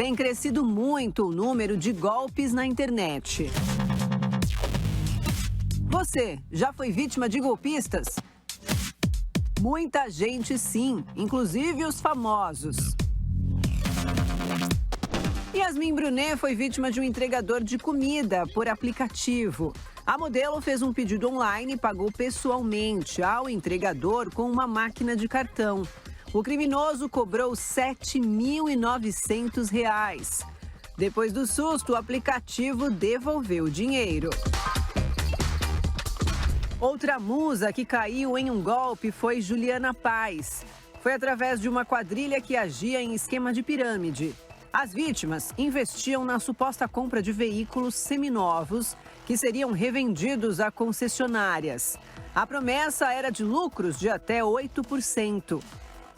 Tem crescido muito o número de golpes na internet. Você já foi vítima de golpistas? Muita gente sim, inclusive os famosos. Yasmin Brunet foi vítima de um entregador de comida por aplicativo. A modelo fez um pedido online e pagou pessoalmente ao entregador com uma máquina de cartão. O criminoso cobrou R$ 7.900. Depois do susto, o aplicativo devolveu o dinheiro. Outra musa que caiu em um golpe foi Juliana Paz. Foi através de uma quadrilha que agia em esquema de pirâmide. As vítimas investiam na suposta compra de veículos seminovos que seriam revendidos a concessionárias. A promessa era de lucros de até 8%.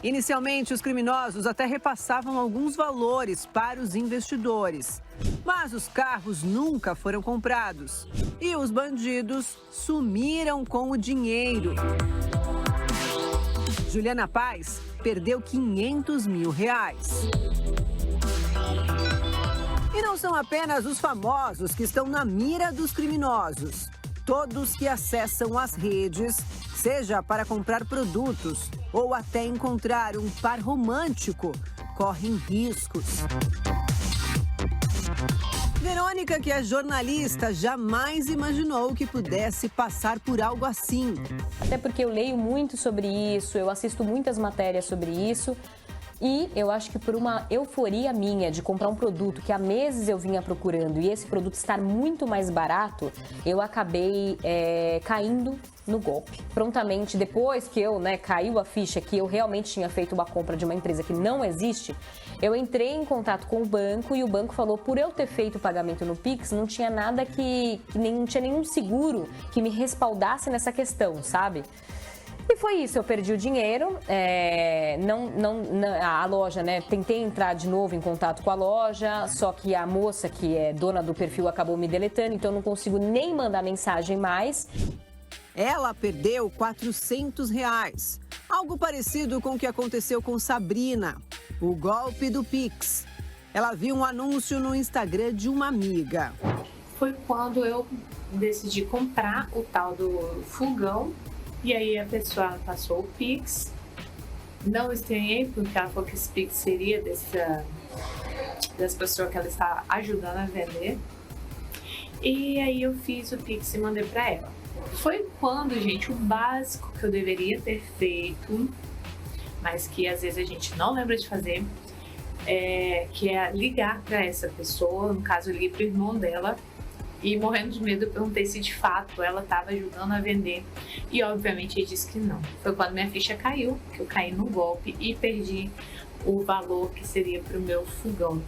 Inicialmente, os criminosos até repassavam alguns valores para os investidores. Mas os carros nunca foram comprados. E os bandidos sumiram com o dinheiro. Juliana Paz perdeu R$500 mil. E não são apenas os famosos que estão na mira dos criminosos. Todos que acessam as redes, seja para comprar produtos ou até encontrar um par romântico, correm riscos. Verônica, que é jornalista, jamais imaginou que pudesse passar por algo assim. Até porque eu leio muito sobre isso, eu assisto muitas matérias sobre isso. E eu acho que por uma euforia minha de comprar um produto que há meses eu vinha procurando e esse produto estar muito mais barato, eu acabei caindo no golpe. Prontamente, depois que caiu a ficha que eu realmente tinha feito uma compra de uma empresa que não existe, eu entrei em contato com o banco e o banco falou, por eu ter feito o pagamento no Pix, não tinha nada não tinha nenhum seguro que me respaldasse nessa questão, sabe? E foi isso, eu perdi o dinheiro, a loja, tentei entrar de novo em contato com a loja, só que a moça que é dona do perfil acabou me deletando, então eu não consigo nem mandar mensagem mais. Ela perdeu R$400, algo parecido com o que aconteceu com Sabrina, o golpe do Pix. Ela viu um anúncio no Instagram de uma amiga. Foi quando eu decidi comprar o tal do fogão. E aí a pessoa passou o Pix, não estranhei porque ela falou que esse Pix seria dessa pessoa que ela está ajudando a vender. E aí eu fiz o Pix e mandei para ela. Foi quando, gente, o básico que eu deveria ter feito, mas que às vezes a gente não lembra de fazer, que é ligar para essa pessoa, no caso eu liguei para o irmão dela, e morrendo de medo eu perguntei se de fato ela estava ajudando a vender e obviamente ele disse que não. Foi quando minha ficha caiu, que eu caí no golpe e perdi o valor que seria para o meu fogão.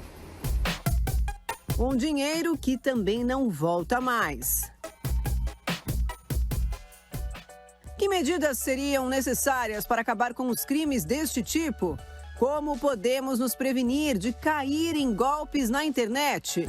Um dinheiro que também não volta mais. Que medidas seriam necessárias para acabar com os crimes deste tipo? Como podemos nos prevenir de cair em golpes na internet?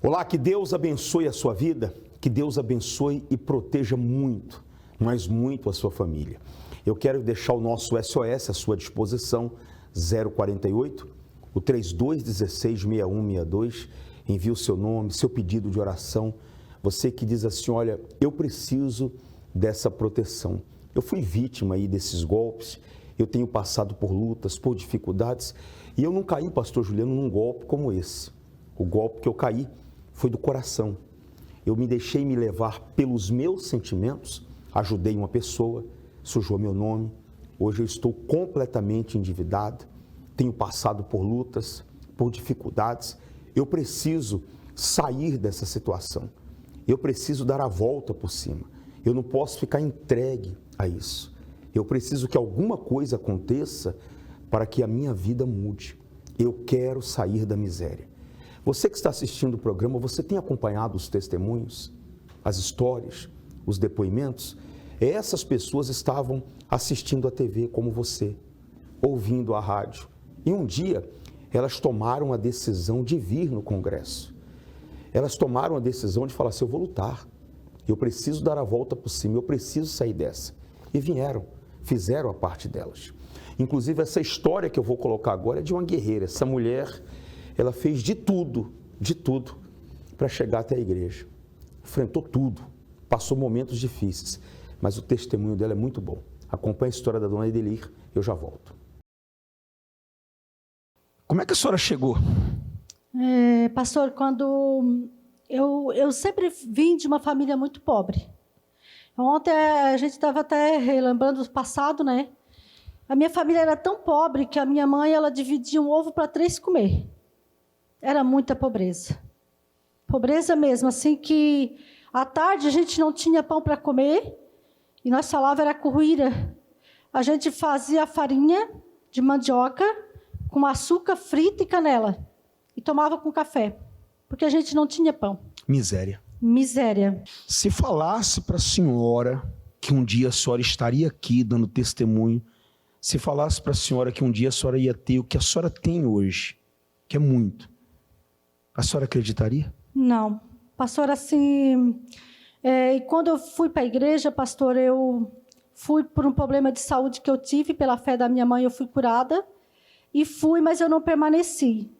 Olá, que Deus abençoe a sua vida, que Deus abençoe e proteja muito, mas muito a sua família. Eu quero deixar o nosso SOS à sua disposição, 048, o 3216-6162, envie o seu nome, seu pedido de oração. Você que diz assim, olha, eu preciso dessa proteção. Eu fui vítima aí desses golpes, eu tenho passado por lutas, por dificuldades, e eu não caí, pastor Juliano, num golpe como esse. O golpe que eu caí foi do coração. Eu me deixei me levar pelos meus sentimentos, ajudei uma pessoa, sujou meu nome. Hoje eu estou completamente endividado, tenho passado por lutas, por dificuldades. Eu preciso sair dessa situação. Eu preciso dar a volta por cima. Eu não posso ficar entregue a isso. Eu preciso que alguma coisa aconteça para que a minha vida mude. Eu quero sair da miséria. Você que está assistindo o programa, você tem acompanhado os testemunhos, as histórias, os depoimentos? Essas pessoas estavam assistindo a TV como você, ouvindo a rádio. E um dia, elas tomaram a decisão de vir no Congresso. Elas tomaram a decisão de falar assim, eu vou lutar, eu preciso dar a volta por cima, eu preciso sair dessa. E vieram, fizeram a parte delas. Inclusive, essa história que eu vou colocar agora é de uma guerreira. Essa mulher, ela fez de tudo para chegar até a igreja. Enfrentou tudo, passou momentos difíceis, mas o testemunho dela é muito bom. Acompanhe a história da dona Edelir, eu já volto. Como é que a senhora chegou? Pastor, quando eu sempre vim de uma família muito pobre. Ontem a gente estava até relembrando do passado, né? A minha família era tão pobre que a minha mãe ela dividia um ovo para 3 comer. Era muita pobreza. Pobreza mesmo, assim que à tarde a gente não tinha pão para comer e nós falávamos era curruíra. A gente fazia farinha de mandioca com açúcar frita e canela e tomava com café, porque a gente não tinha pão. Miséria. Miséria. Se falasse para a senhora que um dia a senhora estaria aqui dando testemunho, se falasse para a senhora que um dia a senhora ia ter o que a senhora tem hoje, que é muito, a senhora acreditaria? Não. Pastor, assim... e quando eu fui para a igreja, pastor, eu fui por um problema de saúde que eu tive, pela fé da minha mãe eu fui curada, e fui, mas eu não permaneci.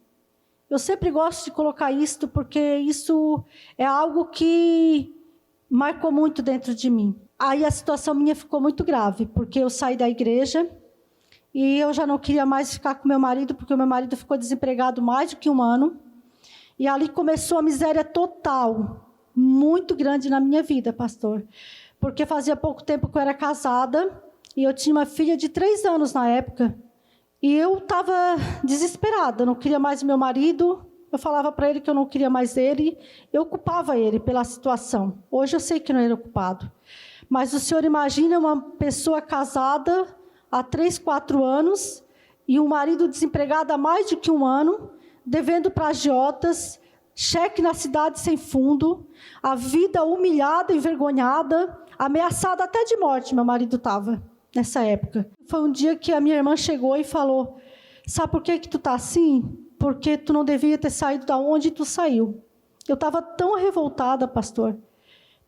Eu sempre gosto de colocar isto, porque isso é algo que marcou muito dentro de mim. Aí a situação minha ficou muito grave, porque eu saí da igreja e eu já não queria mais ficar com meu marido, porque o meu marido ficou desempregado mais do que 1 ano. E ali começou a miséria total, muito grande na minha vida, pastor. Porque fazia pouco tempo que eu era casada e eu tinha uma filha de 3 anos na época. E eu estava desesperada, eu não queria mais o meu marido, eu falava para ele que eu não queria mais ele, eu culpava ele pela situação. Hoje eu sei que não era culpado. Mas o senhor imagina uma pessoa casada há 3, 4 anos e um marido desempregado há mais de que 1 ano, devendo para agiotas, cheque na cidade sem fundo, a vida humilhada, envergonhada, ameaçada até de morte, meu marido estava. Nessa época. Foi um dia que a minha irmã chegou e falou, sabe por que tu está assim? Porque tu não devia ter saído da onde tu saiu. Eu estava tão revoltada, pastor,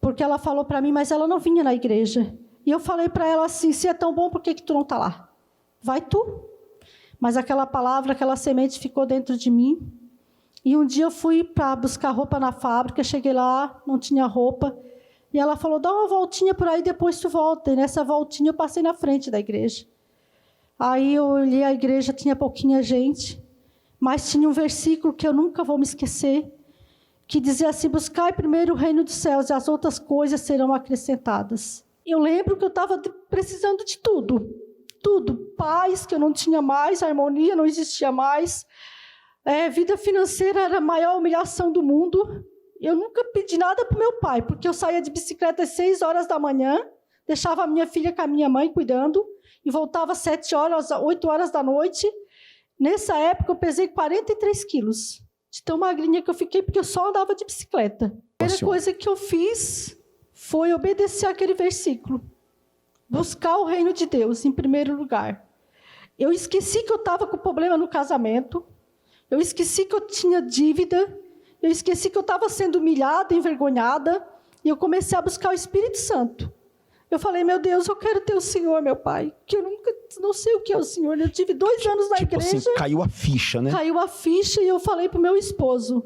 porque ela falou para mim, mas ela não vinha na igreja. E eu falei para ela assim, se é tão bom, por que tu não está lá? Vai tu. Mas aquela palavra, aquela semente ficou dentro de mim. E um dia eu fui para buscar roupa na fábrica, cheguei lá, não tinha roupa. E ela falou, dá uma voltinha por aí, depois tu volta. E nessa voltinha eu passei na frente da igreja. Aí eu olhei a igreja, tinha pouquinha gente, mas tinha um versículo que eu nunca vou me esquecer, que dizia assim, buscai primeiro o reino dos céus e as outras coisas serão acrescentadas. Eu lembro que eu estava precisando de tudo. Paz, que eu não tinha mais, harmonia não existia mais. Vida financeira era a maior humilhação do mundo. Eu nunca pedi nada para o meu pai, porque eu saía de bicicleta às 6 horas da manhã, deixava a minha filha com a minha mãe cuidando, e voltava às 7 horas, 8 horas da noite. Nessa época, eu pesei 43 quilos, de tão magrinha que eu fiquei, porque eu só andava de bicicleta. A primeira coisa que eu fiz foi obedecer aquele versículo. Buscar o reino de Deus, em primeiro lugar. Eu esqueci que eu estava com problema no casamento, eu esqueci que eu tinha dívida, eu esqueci que eu estava sendo humilhada, envergonhada, e eu comecei a buscar o Espírito Santo. Eu falei, meu Deus, eu quero ter o Senhor, meu Pai, que eu nunca, não sei o que é o Senhor. Eu tive 2 anos na igreja. Assim, caiu a ficha, né? Caiu a ficha e eu falei para o meu esposo.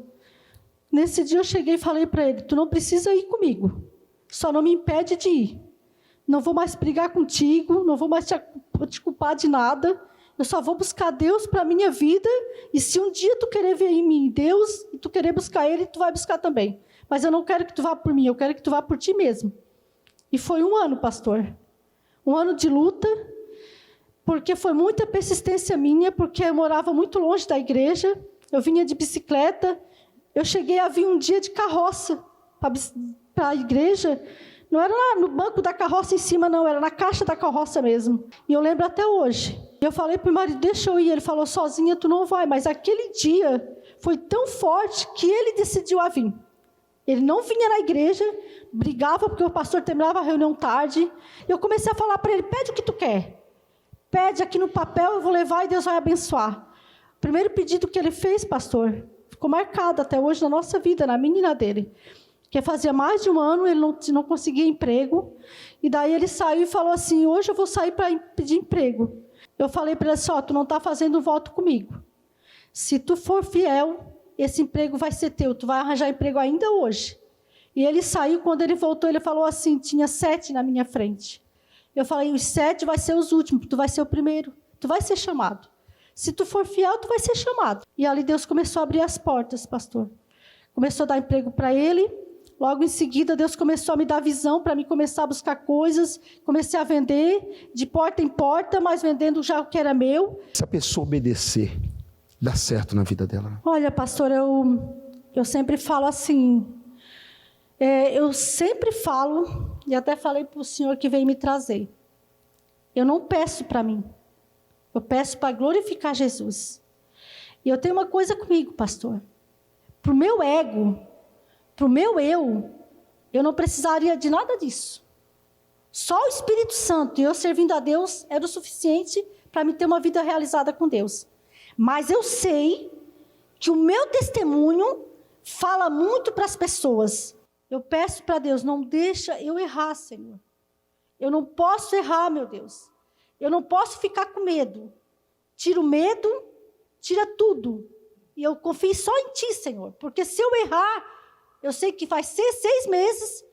Nesse dia eu cheguei e falei para ele, tu não precisa ir comigo, só não me impede de ir. Não vou mais brigar contigo, não vou mais te culpar de nada. Eu só vou buscar Deus para a minha vida, e se um dia tu querer ver em mim Deus, e tu querer buscar Ele, tu vai buscar também. Mas eu não quero que tu vá por mim, eu quero que tu vá por ti mesmo. E foi 1 ano, pastor. 1 ano de luta, porque foi muita persistência minha, porque eu morava muito longe da igreja, eu vinha de bicicleta, eu cheguei a vir um dia de carroça para a igreja. Não era lá no banco da carroça em cima, não, era na caixa da carroça mesmo. E eu lembro até hoje. Eu falei para o marido, deixa eu ir. Ele falou, sozinha tu não vai. Mas aquele dia foi tão forte que ele decidiu a vir. Ele não vinha na igreja, brigava porque o pastor terminava a reunião tarde. Eu comecei a falar para ele, pede o que tu quer. Pede aqui no papel, eu vou levar e Deus vai abençoar. O primeiro pedido que ele fez, pastor, ficou marcado até hoje na nossa vida, na minha e na dele. Que fazia mais de 1 ano, ele não conseguia emprego. E daí ele saiu e falou assim, hoje eu vou sair para pedir emprego. Eu falei para ele assim, ó, tu não está fazendo voto comigo. Se tu for fiel, esse emprego vai ser teu, tu vai arranjar emprego ainda hoje. E ele saiu, quando ele voltou, ele falou assim, tinha 7 na minha frente. Eu falei, os 7 vai ser os últimos, tu vai ser o primeiro, tu vai ser chamado. Se tu for fiel, tu vai ser chamado. E ali Deus começou a abrir as portas, pastor. Começou a dar emprego para ele. Logo em seguida, Deus começou a me dar visão para mim começar a buscar coisas. Comecei a vender de porta em porta, mas vendendo já o que era meu. Se a pessoa obedecer, dá certo na vida dela. Olha, pastor, eu sempre falo assim, eu sempre falo, e até falei para o senhor que veio me trazer, eu não peço para mim, eu peço para glorificar Jesus. E eu tenho uma coisa comigo, pastor, para o meu ego, para o meu eu não precisaria de nada disso. Só o Espírito Santo e eu servindo a Deus era o suficiente para me ter uma vida realizada com Deus. Mas eu sei que o meu testemunho fala muito para as pessoas. Eu peço para Deus, não deixa eu errar, Senhor. Eu não posso errar, meu Deus. Eu não posso ficar com medo. Tira o medo, tira tudo. E eu confio só em Ti, Senhor. Porque se eu errar, eu sei que vai ser 6 meses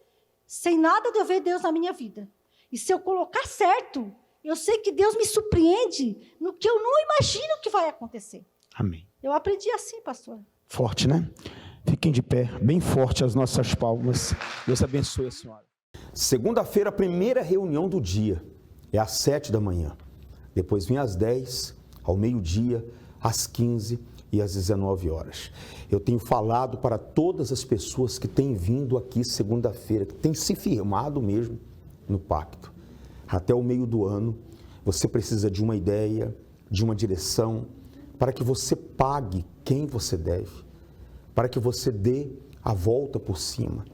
sem nada de eu ver Deus na minha vida. E se eu colocar certo, eu sei que Deus me surpreende no que eu não imagino que vai acontecer. Amém. Eu aprendi assim, pastor. Forte, né? Fiquem de pé, bem forte as nossas palmas. Deus abençoe a senhora. Segunda-feira, a primeira reunião do dia. É às 7 da manhã. Depois vem às 10, ao meio-dia, às 15 e às 19 horas. Eu tenho falado para todas as pessoas que têm vindo aqui segunda-feira, que têm se firmado mesmo no pacto. Até o meio do ano, você precisa de uma ideia, de uma direção, para que você pague quem você deve, para que você dê a volta por cima,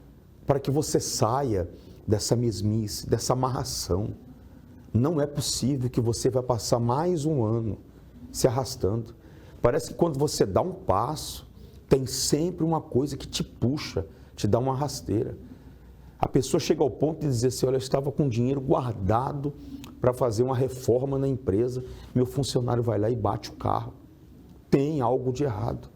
para que você saia dessa mesmice, dessa amarração. Não é possível que você vai passar mais um ano se arrastando. Parece que quando você dá um passo, tem sempre uma coisa que te puxa, te dá uma rasteira. A pessoa chega ao ponto de dizer assim, olha, eu estava com dinheiro guardado para fazer uma reforma na empresa, meu funcionário vai lá e bate o carro. Tem algo de errado.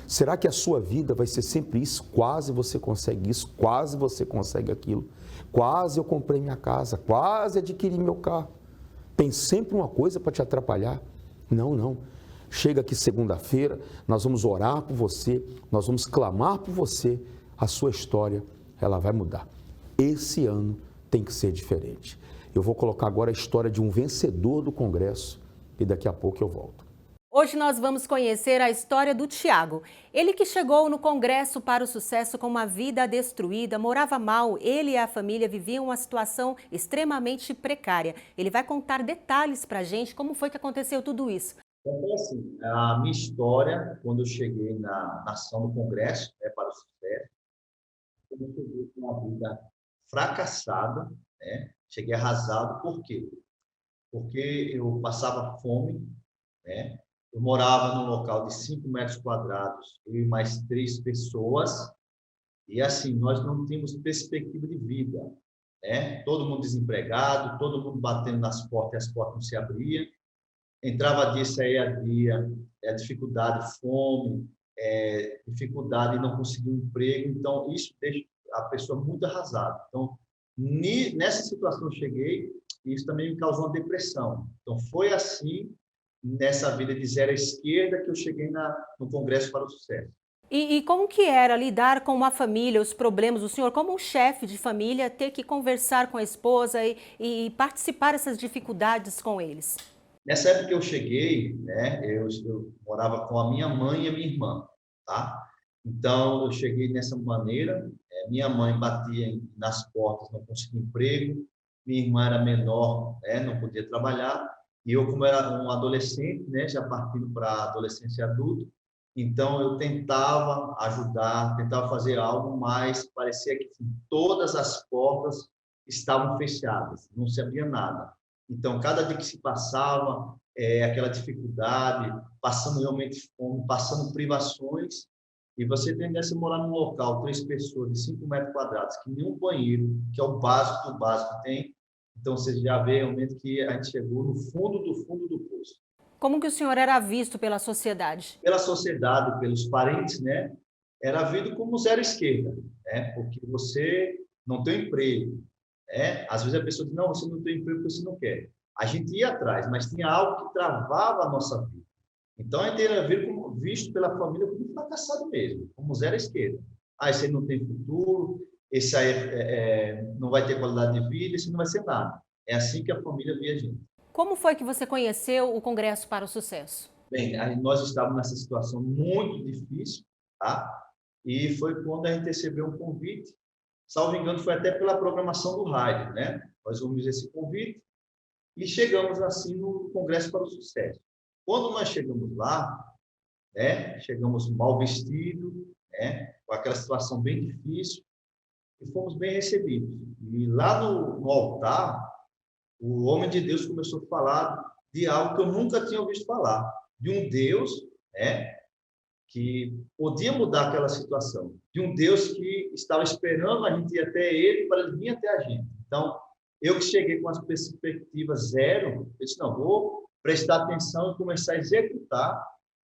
Será que a sua vida vai ser sempre isso? Quase você consegue isso, quase você consegue aquilo. Quase eu comprei minha casa, quase adquiri meu carro. Tem sempre uma coisa para te atrapalhar? Não, não. Chega aqui segunda-feira, nós vamos orar por você, nós vamos clamar por você, a sua história, ela vai mudar. Esse ano tem que ser diferente. Eu vou colocar agora a história de um vencedor do Congresso e daqui a pouco eu volto. Hoje nós vamos conhecer a história do Tiago. Ele que chegou no Congresso para o Sucesso com uma vida destruída, morava mal, ele e a família viviam uma situação extremamente precária. Ele vai contar detalhes para a gente como foi que aconteceu tudo isso. Então, assim, a minha história, quando eu cheguei na ação do Congresso, para o Sucesso, eu cheguei com uma vida fracassada, né? Cheguei arrasado. Por quê? Porque eu passava fome, né? Eu morava num local de 5 metros quadrados, eu e mais 3 pessoas, e assim, nós não tínhamos perspectiva de vida, né? Todo mundo desempregado, todo mundo batendo nas portas e as portas não se abriam. Entrava dia, saía dia, dificuldade, fome, dificuldade de não conseguir um emprego. Então, isso deixa a pessoa muito arrasada. Então, nessa situação eu cheguei, e isso também me causou uma depressão. Então, foi assim, nessa vida de zero à esquerda, que eu cheguei no Congresso para o Sucesso. E como que era lidar com uma família, os problemas, o senhor como um chefe de família, ter que conversar com a esposa e participar dessas dificuldades com eles? Nessa época que eu cheguei, né, eu morava com a minha mãe e a minha irmã, tá? Então, eu cheguei dessa maneira, minha mãe batia nas portas, não conseguia emprego, minha irmã era menor, né, não podia trabalhar, e eu, como era um adolescente, né, já partindo para a adolescência adulta, então eu tentava ajudar, tentava fazer algo, mas parecia que assim, todas as portas estavam fechadas, não se abria nada. Então, cada dia que se passava, aquela dificuldade, passando realmente fome, passando privações, e você tendência a morar num local, 3 pessoas, de 5 metros quadrados, que nenhum banheiro, que é o básico do básico, tem, Então, você já vê realmente que a gente chegou no fundo do poço. Como que o senhor era visto pela sociedade? Pela sociedade, pelos parentes, né? Era visto como zero esquerda, né? Porque você não tem emprego, né? Às vezes a pessoa diz, não, você não tem emprego porque você não quer. A gente ia atrás, mas tinha algo que travava a nossa vida. Então, a gente era visto pela família como fracassado mesmo, como zero esquerda. Ah, esse aí não tem futuro, esse aí não vai ter qualidade de vida, esse não vai ser nada. É assim que a família via a gente. Como foi que você conheceu o Congresso para o Sucesso? Bem, nós estávamos nessa situação muito difícil, tá? E foi quando a gente recebeu um convite, salvo engano, foi até pela programação do rádio, né? Nós ouvimos esse convite e chegamos assim no Congresso para o Sucesso. Quando nós chegamos lá, né? Chegamos mal vestidos, né? Com aquela situação bem difícil, e fomos bem recebidos. E lá no altar, o homem de Deus começou a falar de algo que eu nunca tinha ouvido falar, de um Deus, né, que podia mudar aquela situação, de um Deus que estava esperando a gente ir até Ele para Ele vir até a gente. Então, eu que cheguei com as perspectivas zero, eu disse, não, vou prestar atenção e começar a executar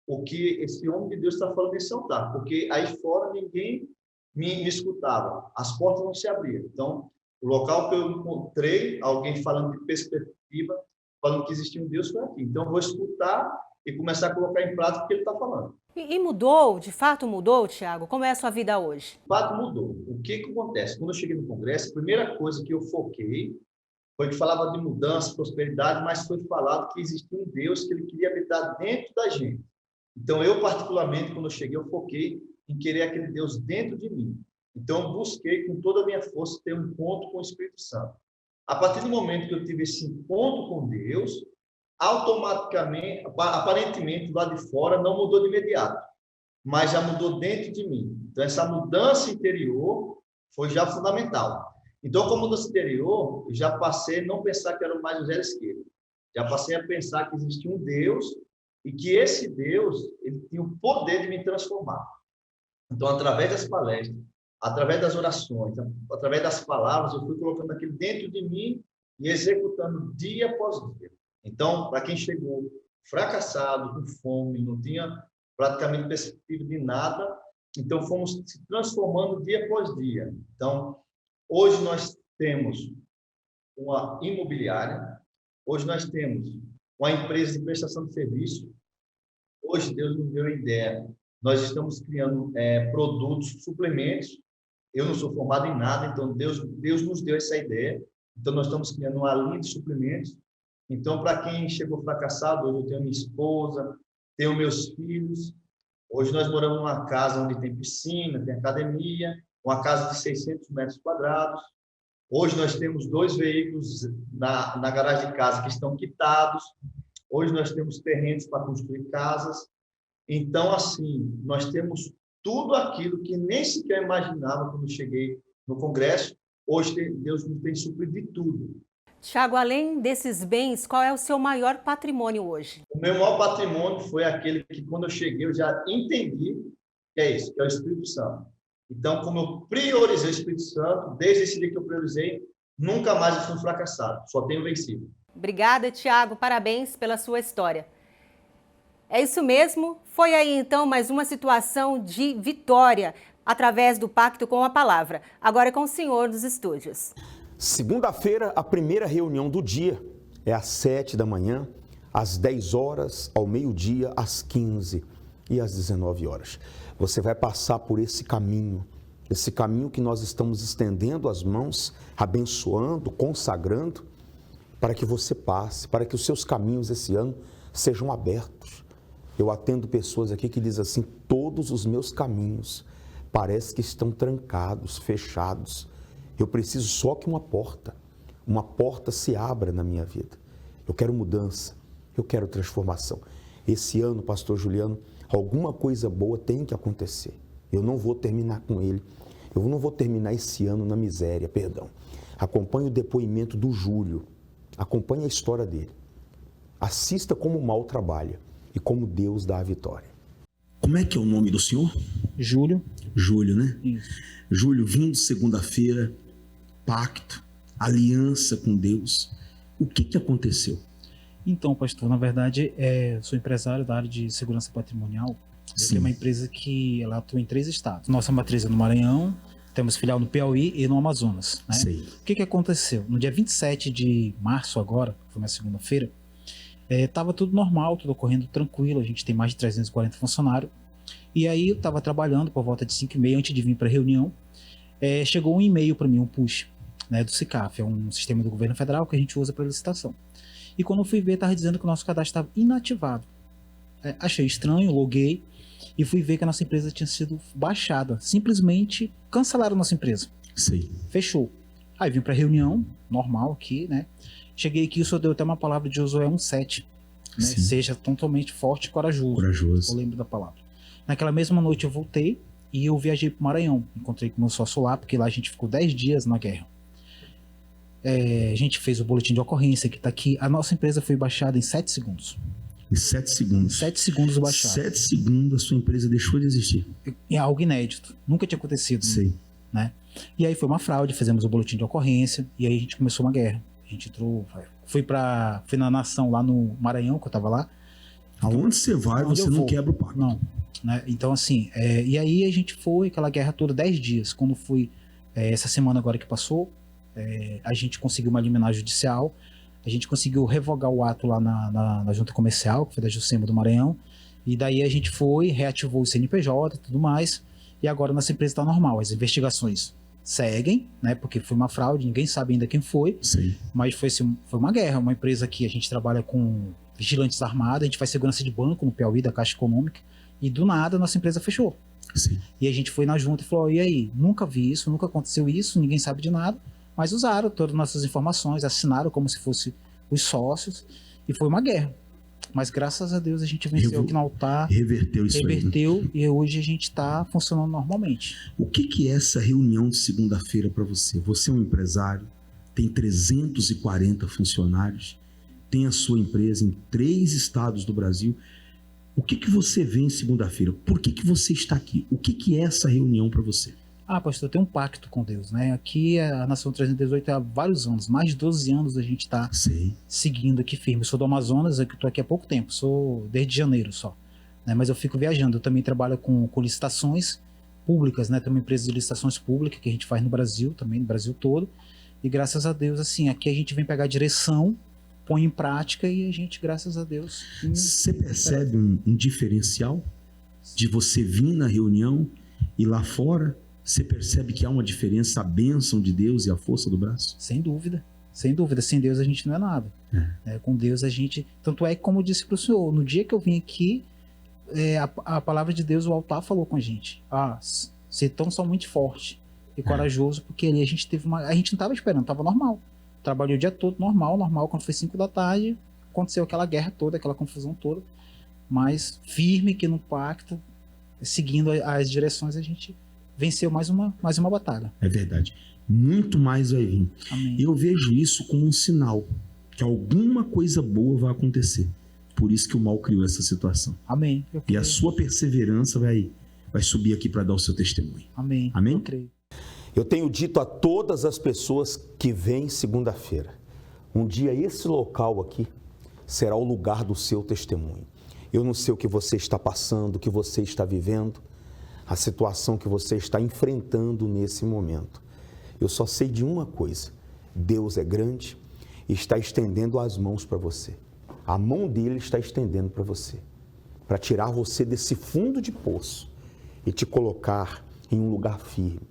o que esse homem de Deus está falando nesse altar, porque aí fora ninguém me escutava, as portas não se abriam. Então, o local que eu encontrei alguém falando de perspectiva, falando que existia um Deus, foi aqui. Então, eu vou escutar e começar a colocar em prática o que ele está falando. E mudou? De fato mudou, Tiago? Como é a sua vida hoje? De fato, mudou. O que acontece? Quando eu cheguei no Congresso, a primeira coisa que eu foquei foi que falava de mudança, prosperidade, mas foi falado que existia um Deus que ele queria habitar dentro da gente. Então, eu, particularmente, quando eu cheguei, eu foquei em querer aquele Deus dentro de mim. Então, eu busquei com toda a minha força ter um encontro com o Espírito Santo. A partir do momento que eu tive esse encontro com Deus, automaticamente, aparentemente, lá de fora, não mudou de imediato, mas já mudou dentro de mim. Então, essa mudança interior foi já fundamental. Então, com a mudança interior, eu já passei a não pensar que era mais o zero esquerdo. Já passei a pensar que existia um Deus e que esse Deus ele tinha o poder de me transformar. Então, através das palestras, através das orações, através das palavras, eu fui colocando aquilo dentro de mim e executando dia após dia. Então, para quem chegou fracassado, com fome, não tinha praticamente perspectiva de nada, então fomos se transformando dia após dia. Então, hoje nós temos uma imobiliária, hoje nós temos uma empresa de prestação de serviço, hoje Deus nos deu a ideia, nós estamos criando produtos, suplementos. Eu não sou formado em nada, então Deus nos deu essa ideia. Então, nós estamos criando uma linha de suplementos. Então, para quem chegou fracassado, hoje eu tenho minha esposa, tenho meus filhos. Hoje nós moramos numa casa onde tem piscina, tem academia, uma casa de 600 metros quadrados. Hoje nós temos 2 veículos na garagem de casa que estão quitados. Hoje nós temos terrenos para construir casas. Então, assim, nós temos tudo aquilo que nem sequer imaginava quando cheguei no Congresso. Hoje, Deus nos tem suprido de tudo. Tiago, além desses bens, qual é o seu maior patrimônio hoje? O meu maior patrimônio foi aquele que, quando eu cheguei, eu já entendi que é isso, que é o Espírito Santo. Então, como eu priorizei o Espírito Santo, desde esse dia que eu priorizei, nunca mais eu fui fracassado, só tenho vencido. Obrigada, Tiago. Parabéns pela sua história. É isso mesmo. Foi aí, então, mais uma situação de vitória através do pacto com a palavra. Agora é com o senhor dos estúdios. Segunda-feira, a primeira reunião do dia é às 7 da manhã, às 10 horas, ao meio-dia, às 15 e às 19 horas. Você vai passar por esse caminho que nós estamos estendendo as mãos, abençoando, consagrando, para que você passe, para que os seus caminhos esse ano sejam abertos. Eu atendo pessoas aqui que dizem assim, todos os meus caminhos parece que estão trancados, fechados. Eu preciso só que uma porta se abra na minha vida. Eu quero mudança, eu quero transformação. Esse ano, pastor Juliano, alguma coisa boa tem que acontecer. Eu não vou terminar com ele. Eu não vou terminar esse ano na miséria, perdão. Acompanhe o depoimento do Júlio. Acompanhe a história dele. Assista como o mal trabalha e como Deus dá a vitória. Como é que é o nome do senhor? Júlio. Júlio, né? Isso. Júlio, vindo segunda-feira, pacto, aliança com Deus. O que aconteceu? Então, pastor, na verdade, sou empresário da área de segurança patrimonial. Eu tenho uma empresa que ela atua em 3 estados. Nossa matriz é no Maranhão, temos filial no Piauí e no Amazonas. Né? O que aconteceu? No dia 27 de março agora, que foi uma segunda-feira, estava tudo normal, tudo ocorrendo tranquilo. A gente tem mais de 340 funcionários. E aí eu estava trabalhando por volta de 5h30, antes de vir para a reunião. Chegou um e-mail para mim, um push, né, do SICAF, é um sistema do governo federal que a gente usa para licitação. E quando eu fui ver, estava dizendo que o nosso cadastro estava inativado. Achei estranho, loguei e fui ver que a nossa empresa tinha sido baixada. Simplesmente cancelaram a nossa empresa. Fechou. Aí vim para a reunião, normal aqui, né? Cheguei aqui, o senhor deu até uma palavra de Josué 1:7. Né? Seja totalmente forte e corajoso. Eu lembro da palavra. Naquela mesma noite eu voltei e eu viajei para o Maranhão. Encontrei com o meu sócio lá, porque lá a gente ficou 10 dias na guerra. A gente fez o boletim de ocorrência que está aqui. A nossa empresa foi baixada em 7 segundos. Em 7 segundos? 7 segundos baixado. 7 segundos a sua empresa deixou de existir. É algo inédito. Nunca tinha acontecido. Né? E aí foi uma fraude, fizemos o boletim de ocorrência e aí a gente começou uma guerra. A gente entrou, fui na Nação lá no Maranhão, que eu estava lá. Aonde você vai, você não quebra o pacto. Não. Né? Então assim, e aí a gente foi, aquela guerra toda, 10 dias. Quando fui, essa semana agora que passou, a gente conseguiu uma liminar judicial, a gente conseguiu revogar o ato lá na junta comercial, que foi da Juscema do Maranhão, e daí a gente foi, reativou o CNPJ e tudo mais, e agora nossa empresa está normal, as investigações seguem, né, porque foi uma fraude, ninguém sabe ainda quem foi, mas foi uma guerra, uma empresa que a gente trabalha com vigilantes armados, a gente faz segurança de banco no Piauí, da Caixa Econômica, e do nada nossa empresa fechou. E a gente foi na junta e falou, e aí, nunca vi isso, nunca aconteceu isso, ninguém sabe de nada, mas usaram todas as nossas informações, assinaram como se fossem os sócios, e foi uma guerra. Mas graças a Deus a gente venceu aqui no altar, reverteu isso aí, né? E hoje a gente está funcionando normalmente. O que é essa reunião de segunda-feira para você? Você é um empresário, tem 340 funcionários, tem a sua empresa em 3 estados do Brasil. O que você vê em segunda-feira? Por que você está aqui? O que é essa reunião para você? Pastor, eu tenho um pacto com Deus, né? Aqui a Nação 318 há vários anos, mais de 12 anos a gente está seguindo aqui firme. Eu sou do Amazonas, eu estou aqui há pouco tempo, sou desde janeiro só, né? Mas eu fico viajando, eu também trabalho com licitações públicas, né? Tem uma empresa de licitações públicas que a gente faz no Brasil, também no Brasil todo, e graças a Deus, assim, aqui a gente vem pegar a direção, põe em prática e a gente, graças a Deus... Você percebe um diferencial de você vir na reunião e lá fora... Você percebe que há uma diferença, a bênção de Deus e a força do braço? Sem dúvida, sem dúvida. Sem Deus a gente não é nada. Com Deus a gente... Tanto é que, como eu disse para o senhor, no dia que eu vim aqui, a palavra de Deus, o altar falou com a gente. Ser tão somente forte e corajoso, porque ali a gente teve uma... A gente não estava esperando, estava normal. Trabalhei o dia todo normal. Quando foi 5 da tarde, aconteceu aquela guerra toda, aquela confusão toda. Mas firme que no pacto, seguindo as direções, a gente... venceu mais uma batalha. É verdade. Muito mais vai vir. Amém. Eu vejo isso como um sinal que alguma coisa boa vai acontecer. Por isso que o mal criou essa situação. Amém. E a sua perseverança vai subir aqui para dar o seu testemunho. Amém. Amém? Eu creio. Eu tenho dito a todas as pessoas que vêm segunda-feira, um dia esse local aqui será o lugar do seu testemunho. Eu não sei o que você está passando, o que você está vivendo, a situação que você está enfrentando nesse momento. Eu só sei de uma coisa: Deus é grande e está estendendo as mãos para você. A mão dele está estendendo para você, para tirar você desse fundo de poço e te colocar em um lugar firme.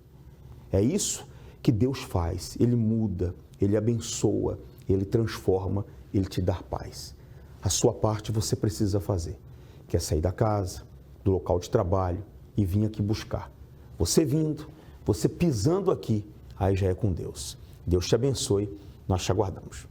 É isso que Deus faz. Ele muda, Ele abençoa, Ele transforma, Ele te dá paz. A sua parte você precisa fazer, que é sair da casa, do local de trabalho, e vim aqui buscar. Você vindo, você pisando aqui, aí já é com Deus. Deus te abençoe, nós te aguardamos.